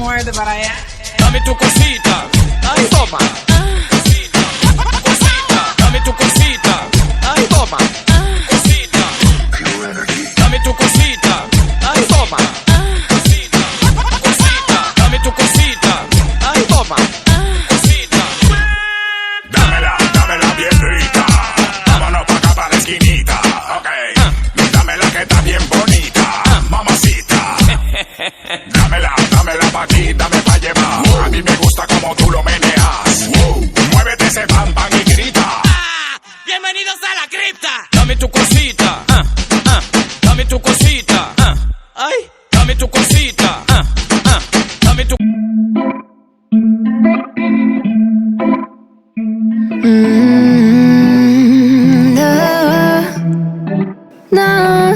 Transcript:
muerde para allá. Dame tu cosita, ay, toma. Cosita, cosita, dame tu cosita, ay, toma. Cosita, dame tu cosita, ay, toma. Cosita, cosita, dame tu cosita, ay, toma. Cosita, dámela bien rica. Vámonos pa' acá pa' la esquinita, ok. Dámela que está bien bonita, mamacita. Dámela pa' aquí, dame pa' llevar. A mí me gusta como tú lo meneas. Muévete ese bam bam y grita. ¡Bienvenidos a la cripta! No, no.